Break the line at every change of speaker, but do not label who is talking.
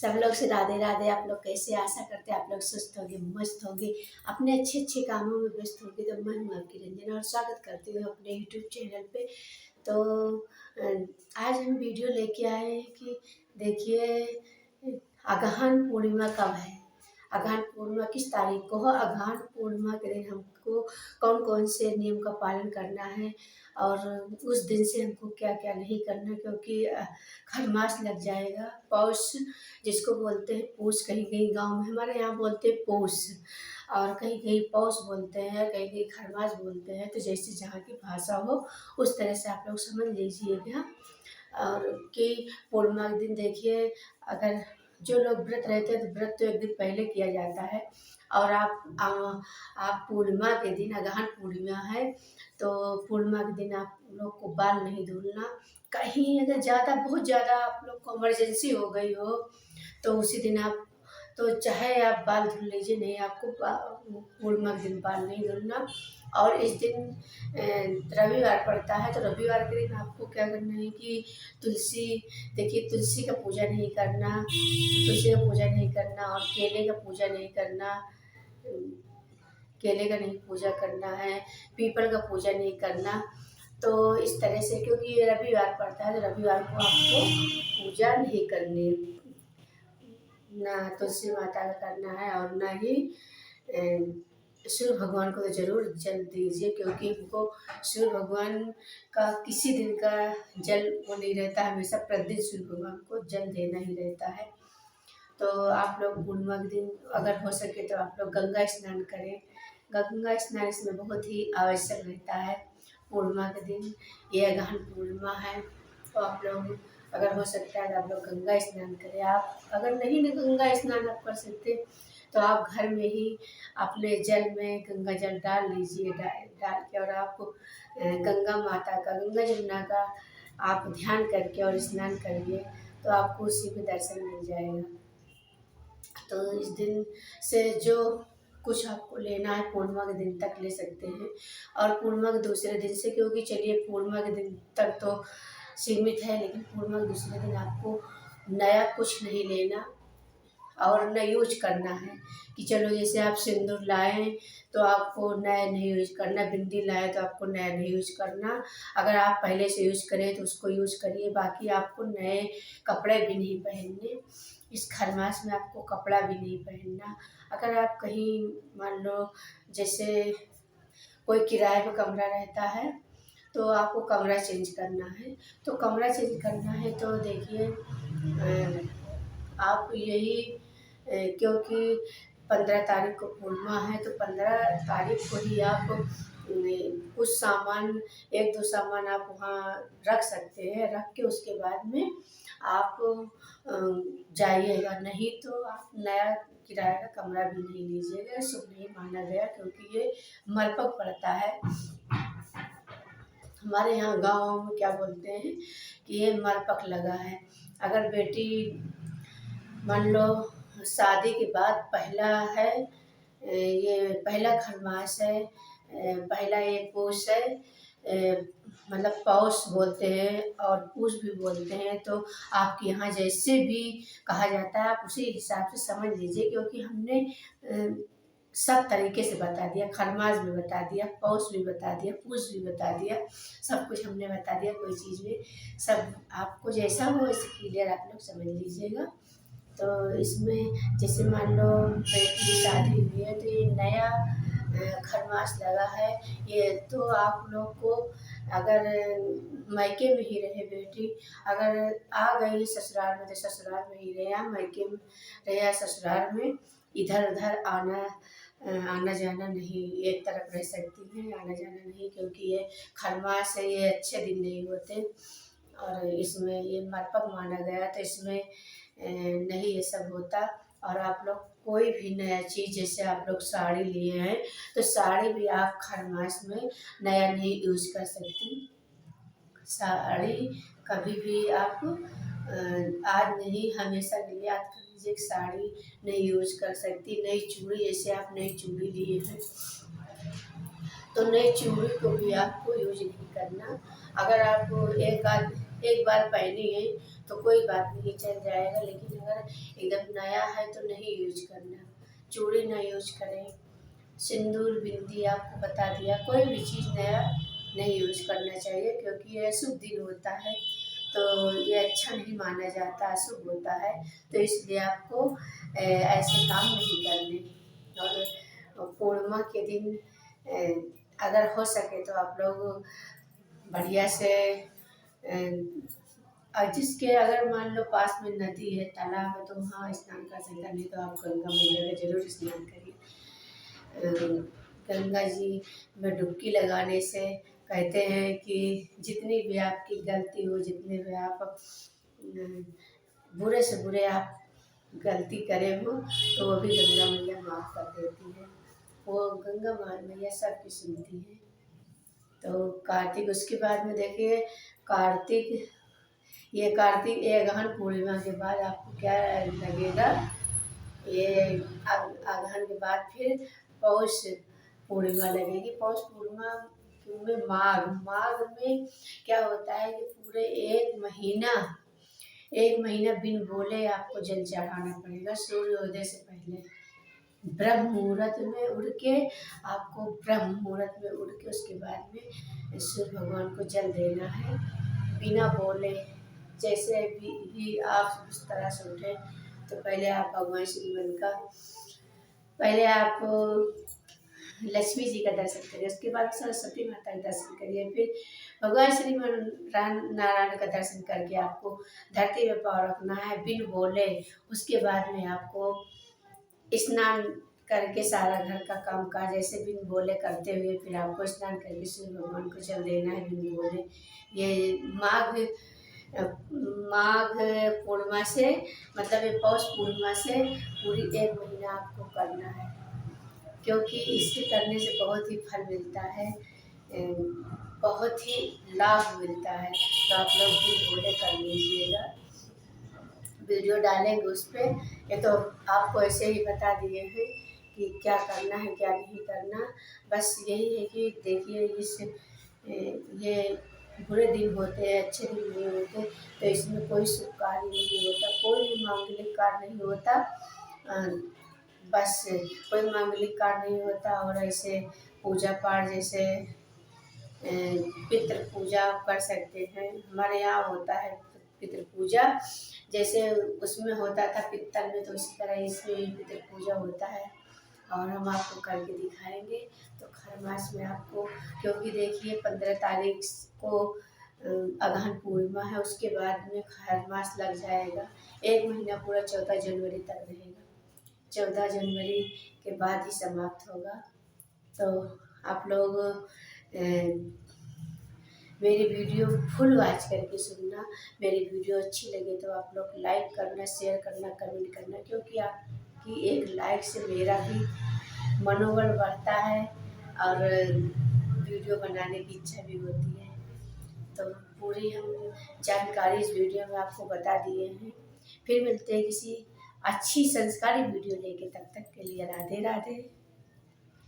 सब लोग से राधे राधे। आप लोग कैसे? आशा करते हैं आप लोग स्वस्थ होंगे, मस्त होंगे, अपने अच्छे अच्छे कामों में व्यस्त होंगे। तो मैं हूँ आपकी रंजना और स्वागत करती हूँ अपने यूट्यूब चैनल पे। तो आज हम वीडियो लेके आए हैं कि देखिए अगहन पूर्णिमा कब है, अगहन पूर्णिमा किस तारीख को है, अगहन पूर्णिमा के दिन हमको कौन कौन से नियम का पालन करना है और उस दिन से हमको क्या क्या नहीं करना, क्योंकि खरमास लग जाएगा। पौष जिसको बोलते हैं पूस, कहीं कहीं गांव में हमारे यहाँ बोलते हैं पूस और कहीं कहीं पौष बोलते हैं, कहीं कहीं खरमास बोलते हैं। तो जैसे जहाँ की भाषा हो उस तरह से आप लोग समझ लीजिएगा। और कि पूर्णिमा के दिन देखिए, अगर जो लोग व्रत रहते हैं तो व्रत तो एक दिन पहले किया जाता है। और आप पूर्णिमा के दिन, अगहन पूर्णिमा है तो पूर्णिमा के दिन आप लोग को बाल नहीं धुलना। कहीं अगर ज़्यादा बहुत ज़्यादा आप लोग को इमरजेंसी हो गई हो तो उसी दिन आप, तो चाहे आप बाल धुल लीजिए, नहीं आपको पूर्णिमा के दिन बाल नहीं धुलना। और इस दिन रविवार पड़ता है तो रविवार के दिन आपको क्या करना है कि तुलसी, देखिए तुलसी का पूजा नहीं करना, तुलसी का पूजा नहीं करना और केले का पूजा नहीं करना, केले का नहीं पूजा करना है, पीपल का पूजा नहीं करना। तो इस तरह से, क्योंकि ये रविवार पड़ता है तो रविवार को आपको पूजा नहीं करनी, ना तुलसी माता का करना है और ना ही सूर्य भगवान को तो जरूर जल दीजिए, क्योंकि उनको सूर्य भगवान का किसी दिन का जल वो नहीं रहता, हमेशा प्रतिदिन सूर्य भगवान को जल देना ही रहता है। तो आप लोग पूर्णिमा के दिन अगर हो सके तो आप लोग गंगा स्नान करें। गंगा स्नान इसमें बहुत ही आवश्यक रहता है पूर्णिमा के दिन। ये अगहन पूर्णिमा है तो आप लोग अगर हो सकता है तो आप लोग गंगा स्नान करें। आप अगर नहीं ना गंगा स्नान आप कर सकते तो आप घर में ही अपने जल में गंगा जल डाल लीजिए, डाल के और आप गंगा माता का, गंगा जमुना का आप ध्यान करके और स्नान करिए तो आपको उसी में दर्शन मिल जाएगा। तो इस दिन से जो कुछ आपको लेना है पूर्णिमा के दिन तक ले सकते हैं। और पूर्णिमा के दूसरे दिन से, क्योंकि चलिए पूर्णिमा के दिन तक तो सीमित है, लेकिन पूर्णिमा के दूसरे दिन आपको नया कुछ नहीं लेना और न यूज करना है। कि चलो जैसे आप सिंदूर लाएं तो आपको नया नहीं यूज करना, बिंदी लाए तो आपको नया नहीं यूज करना। अगर आप पहले से यूज करें तो उसको यूज करिए, बाकी आपको नए कपड़े भी नहीं पहनने। इस खरमास में आपको कपड़ा भी नहीं पहनना। अगर आप कहीं मान लो जैसे कोई किराए पे कमरा रहता है तो आपको कमरा चेंज करना है, तो कमरा चेंज करना है तो देखिए आप यही क्योंकि 15 तारीख को पूर्णिमा है तो 15 तारीख को ही आप कुछ सामान, एक दो सामान आप वहाँ रख सकते हैं, रख के उसके बाद में आप जाइएगा। नहीं तो आप नया किराए का कमरा भी नहीं लीजिएगा, शुभ नहीं माना गया, क्योंकि ये मरपक पड़ता है। हमारे यहाँ गाँव में क्या बोलते हैं कि ये मरपक लगा है। अगर बेटी मान लो शादी के बाद पहला है, ये पहला खरमास है, पहला ये पूस है, मतलब पौष बोलते हैं और पूस भी बोलते हैं। तो आपके यहाँ जैसे भी कहा जाता है आप उसी हिसाब से समझ लीजिए, क्योंकि हमने सब तरीके से बता दिया, खरमास भी बता दिया, पौष भी बता दिया, पूस भी बता दिया, सब कुछ हमने बता दिया। कोई चीज़ में सब आपको जैसा हो वैसे क्लियर आप लोग समझ लीजिएगा। तो इसमें जैसे मान लो बेटी की शादी हुई है तो ये नया खरमास लगा है, ये तो आप लोग को अगर मायके में ही रहे बेटी, अगर आ गई ससुराल में तो ससुराल में ही रहे, या मायके में रहे या ससुराल में, इधर उधर आना जाना नहीं, एक तरफ रह सकती है, आना जाना नहीं, क्योंकि ये खरमास है, ये अच्छे दिन नहीं होते और इसमें ये मरपक माना गया तो इसमें नहीं ये सब होता। और आप लोग कोई भी नया चीज़, जैसे आप लोग साड़ी लिए हैं तो साड़ी भी आप खरमास में नया नहीं यूज कर सकती। साड़ी कभी भी आप आज नहीं हमेशा के लिए याद कर लीजिए कि साड़ी नहीं यूज कर सकती। नई चूड़ी, जैसे आप नई चूड़ी लिए हैं तो नई चूड़ी को भी आपको यूज नहीं करना। अगर आप एक बार पहनी है तो कोई बात नहीं, चल जाएगा, लेकिन अगर एकदम नया है तो नहीं यूज करना, चूड़ी ना यूज करें, सिंदूर बिंदी आपको बता दिया, कोई भी चीज़ नया नहीं यूज करना चाहिए क्योंकि ये अशुभ दिन होता है, तो ये अच्छा नहीं माना जाता, अशुभ होता है। तो इसलिए आपको ऐसे काम नहीं करने। और पूर्णिमा के दिन अगर हो सके तो आप लोग बढ़िया से और जिसके अगर मान लो पास में नदी है, तालाब है, तो वहाँ स्नान कर सकते हैं, नहीं तो आप गंगा मैया में जरूर स्नान करिए। गंगा जी में डुबकी लगाने से कहते हैं कि जितनी भी आपकी गलती हो, जितने भी आप बुरे से बुरे आप गलती करे हो, तो वो भी गंगा मैया माफ़ कर देती है। वो गंगा मैया सबकी सुनती है। तो कार्तिक, उसके बाद में देखिए कार्तिक, ये कार्तिक ये अगहन पूर्णिमा के बाद आपको क्या लगेगा, ये अगहन के बाद फिर पौष पूर्णिमा लगेगी। पौष पूर्णिमा में माघ में क्या होता है कि पूरे एक महीना बिन बोले आपको जल चढ़ाना पड़ेगा। सूर्योदय से पहले ब्रह्म मुहूर्त में उठ के, आपको ब्रह्म मुहूर्त में उठ के उसके बाद में सूर्य भगवान को जल देना है बिना बोले। जैसे भी आप उस तरह से उठे तो पहले आप भगवान श्री मन का, पहले आप लक्ष्मी जी का दर्शन करिए, उसके बाद सरस्वती माता का दर्शन करिए, फिर भगवान श्री नारायण का दर्शन करके आपको धरती में पाँव रखना है बिन बोले। उसके बाद में आपको स्नान करके सारा घर का काम काज ऐसे बिन बोले करते हुए फिर आपको स्नान करके सूर्य भगवान को जल देना है बिन बोले। ये माघ पूर्णिमा से, मतलब ये पौष पूर्णिमा से पूरी एक महीना आपको करना है, क्योंकि इसके करने से बहुत ही फल मिलता है, बहुत ही लाभ मिलता है। तो आप लोग भी बोले कर लीजिएगा। वीडियो डालेंगे उस पर, ये तो आपको ऐसे ही बता दिए हैं कि क्या करना है क्या नहीं करना। बस यही है कि देखिए ये बुरे दिन होते हैं, अच्छे दिन नहीं होते, तो इसमें कोई शुभ कार्य नहीं होता, कोई भी मांगलिक कार्य नहीं होता। बस कोई मांगलिक कार्य नहीं होता। और ऐसे पूजा पाठ जैसे पितृ पूजा कर सकते हैं, हमारे यहाँ होता है पितृ पूजा, जैसे उसमें होता था पित्तल में, तो इसी तरह इसमें पितृ पूजा होता है और हम आपको करके दिखाएंगे। तो खर मास में आपको, क्योंकि देखिए 15 तारीख को अगहन पूर्णिमा है, उसके बाद में खर मास लग जाएगा, एक महीना पूरा 14 जनवरी तक रहेगा, 14 जनवरी के बाद ही समाप्त होगा। तो आप लोग मेरी वीडियो फुल वॉच करके सुनना। मेरी वीडियो अच्छी लगे तो आप लोग लाइक करना, शेयर करना, कमेंट करना, क्योंकि आपकी एक लाइक से मेरा भी मनोबल बढ़ता है और वीडियो बनाने की इच्छा भी होती है। तो पूरी हम जानकारी इस वीडियो में आपको बता दिए हैं। फिर मिलते हैं किसी अच्छी संस्कारी वीडियो लेके, तब तक के लिए राधे राधे।